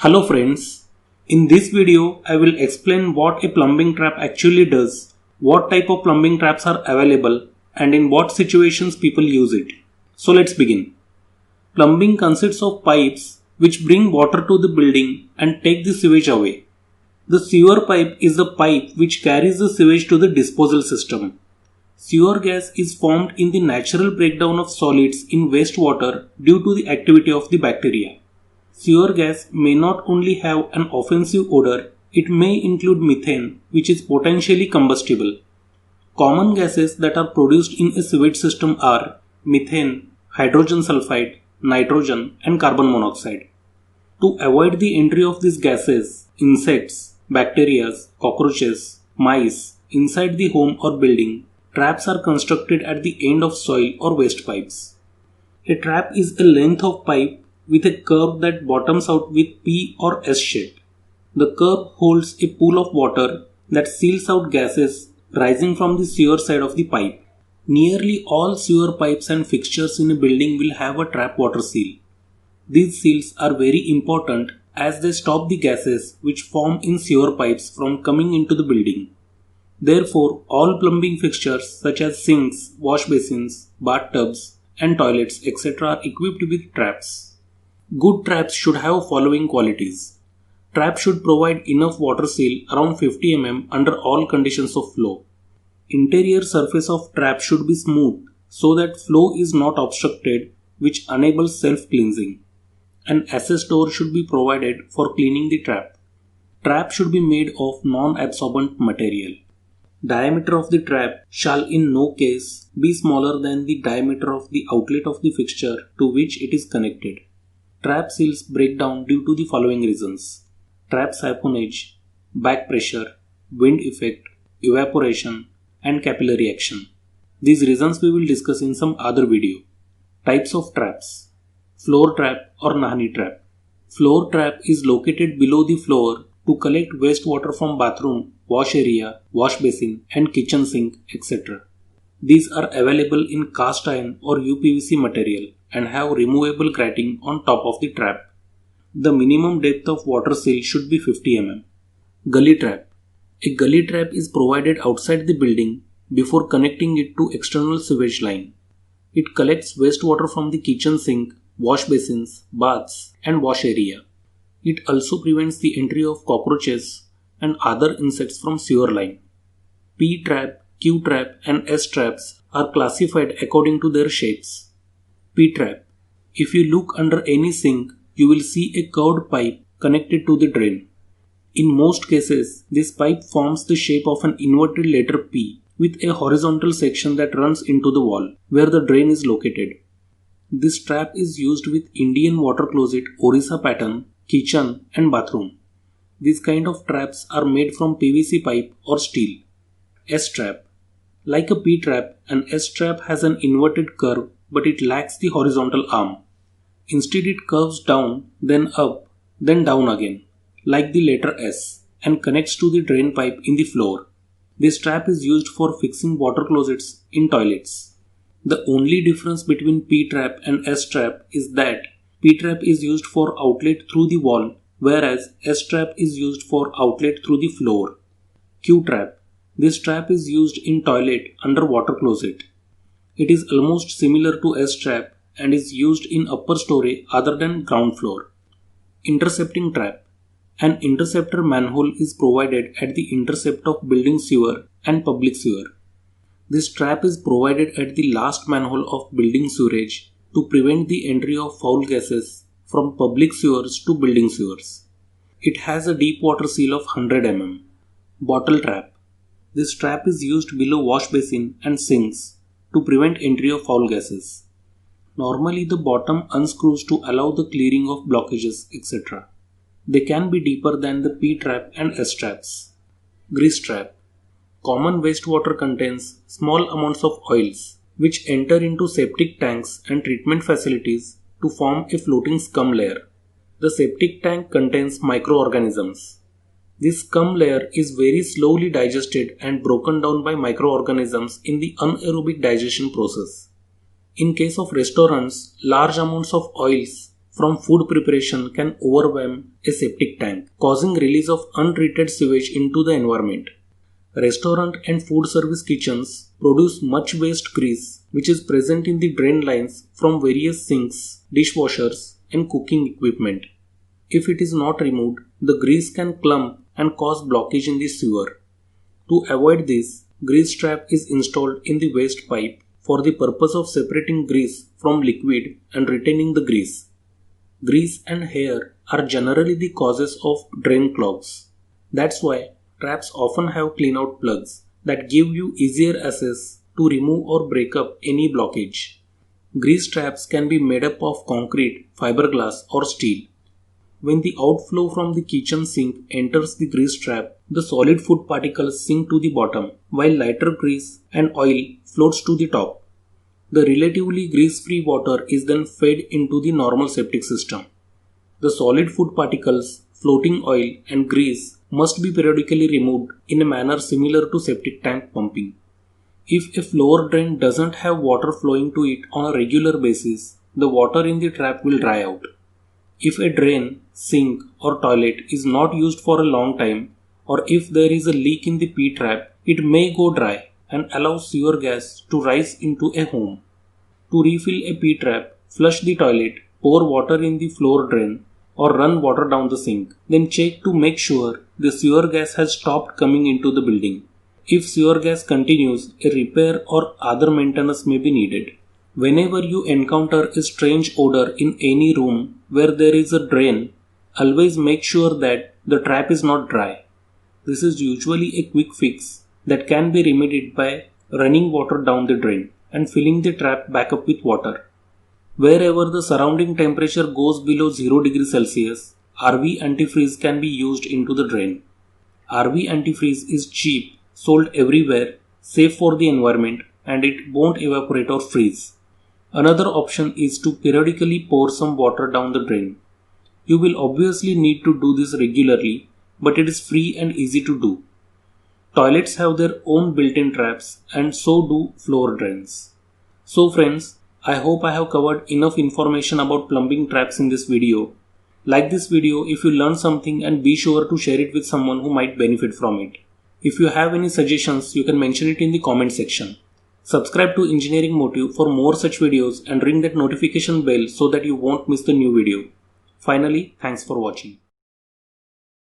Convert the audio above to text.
Hello friends, in this video I will explain what a plumbing trap actually does, what type of plumbing traps are available and in what situations people use it. So let's begin. Plumbing consists of pipes which bring water to the building and take the sewage away. The sewer pipe is the pipe which carries the sewage to the disposal system. Sewer gas is formed in the natural breakdown of solids in wastewater due to the activity of the bacteria. Sewer gas may not only have an offensive odor, it may include methane, which is potentially combustible. Common gases that are produced in a sewage system are methane, hydrogen sulfide, nitrogen, and carbon monoxide. To avoid the entry of these gases, insects, bacteria, cockroaches, mice inside the home or building, traps are constructed at the end of soil or waste pipes. A trap is a length of pipe with a curve that bottoms out with P or S shape. The curve holds a pool of water that seals out gases rising from the sewer side of the pipe. Nearly all sewer pipes and fixtures in a building will have a trap water seal. These seals are very important as they stop the gases which form in sewer pipes from coming into the building. Therefore, all plumbing fixtures such as sinks, wash basins, bathtubs, and toilets etc. are equipped with traps. Good traps should have following qualities. Trap should provide enough water seal around 50 mm under all conditions of flow. Interior surface of trap should be smooth so that flow is not obstructed, which enables self-cleansing. An access door should be provided for cleaning the trap. Trap should be made of non-absorbent material. Diameter of the trap shall in no case be smaller than the diameter of the outlet of the fixture to which it is connected. Trap seals break down due to the following reasons: trap siphonage, back pressure, wind effect, evaporation, and capillary action. These reasons we will discuss in some other video. Types of traps: floor trap or Nahani trap. Floor trap is located below the floor to collect wastewater from bathroom, wash area, wash basin, and kitchen sink, etc. These are available in cast iron or UPVC material and have removable grating on top of the trap. The minimum depth of water seal should be 50 mm. Gully trap. A gully trap is provided outside the building before connecting it to external sewage line. It collects wastewater from the kitchen sink, wash basins, baths, and wash area. It also prevents the entry of cockroaches and other insects from sewer line. P-trap, Q-trap, and S-traps are classified according to their shapes. P-trap. If you look under any sink, you will see a curved pipe connected to the drain. In most cases, this pipe forms the shape of an inverted letter P with a horizontal section that runs into the wall, where the drain is located. This trap is used with Indian water closet Orissa pattern, kitchen, and bathroom. These kind of traps are made from PVC pipe or steel. S-trap. Like a P-trap, an S-trap has an inverted curve but it lacks the horizontal arm. Instead it curves down, then up, then down again, like the letter S, and connects to the drain pipe in the floor. This trap is used for fixing water closets in toilets. The only difference between P-trap and S-trap is that P-trap is used for outlet through the wall, whereas S-trap is used for outlet through the floor. Q-trap. This trap is used in toilet under water closet. It is almost similar to S-trap and is used in upper story other than ground floor. Intercepting trap. An interceptor manhole is provided at the intercept of building sewer and public sewer. This trap is provided at the last manhole of building sewerage to prevent the entry of foul gases from public sewers to building sewers. It has a deep water seal of 100 mm. Bottle trap. This trap is used below wash basin and sinks to prevent entry of foul gases. Normally the bottom unscrews to allow the clearing of blockages etc. They can be deeper than the P-trap and S-traps. Grease trap. Common wastewater contains small amounts of oils which enter into septic tanks and treatment facilities to form a floating scum layer. The septic tank contains microorganisms. This scum layer is very slowly digested and broken down by microorganisms in the anaerobic digestion process. In case of restaurants, large amounts of oils from food preparation can overwhelm a septic tank, causing release of untreated sewage into the environment. Restaurant and food service kitchens produce much waste grease which is present in the drain lines from various sinks, dishwashers, and cooking equipment. If it is not removed, the grease can clump and cause blockage in the sewer. To avoid this, grease trap is installed in the waste pipe for the purpose of separating grease from liquid and retaining the grease. Grease and hair are generally the causes of drain clogs. That's why traps often have cleanout plugs that give you easier access to remove or break up any blockage. Grease traps can be made up of concrete, fiberglass, or steel. When the outflow from the kitchen sink enters the grease trap, the solid food particles sink to the bottom, while lighter grease and oil floats to the top. The relatively grease-free water is then fed into the normal septic system. The solid food particles, floating oil, and grease must be periodically removed in a manner similar to septic tank pumping. If a floor drain doesn't have water flowing to it on a regular basis, the water in the trap will dry out. If a drain, sink, or toilet is not used for a long time, or if there is a leak in the P-trap, it may go dry and allow sewer gas to rise into a home. To refill a P-trap, flush the toilet, pour water in the floor drain, or run water down the sink. Then check to make sure the sewer gas has stopped coming into the building. If sewer gas continues, a repair or other maintenance may be needed. Whenever you encounter a strange odor in any room where there is a drain, always make sure that the trap is not dry. This is usually a quick fix that can be remedied by running water down the drain and filling the trap back up with water. Wherever the surrounding temperature goes below 0 degrees Celsius, RV antifreeze can be used into the drain. RV antifreeze is cheap, sold everywhere, safe for the environment, and it won't evaporate or freeze. Another option is to periodically pour some water down the drain. You will obviously need to do this regularly, but it is free and easy to do. Toilets have their own built-in traps, and so do floor drains. So friends, I hope I have covered enough information about plumbing traps in this video. Like this video if you learned something, and be sure to share it with someone who might benefit from it. If you have any suggestions, you can mention it in the comment section. Subscribe to Engineering Motive for more such videos and ring that notification bell so that you won't miss the new video. Finally, thanks for watching.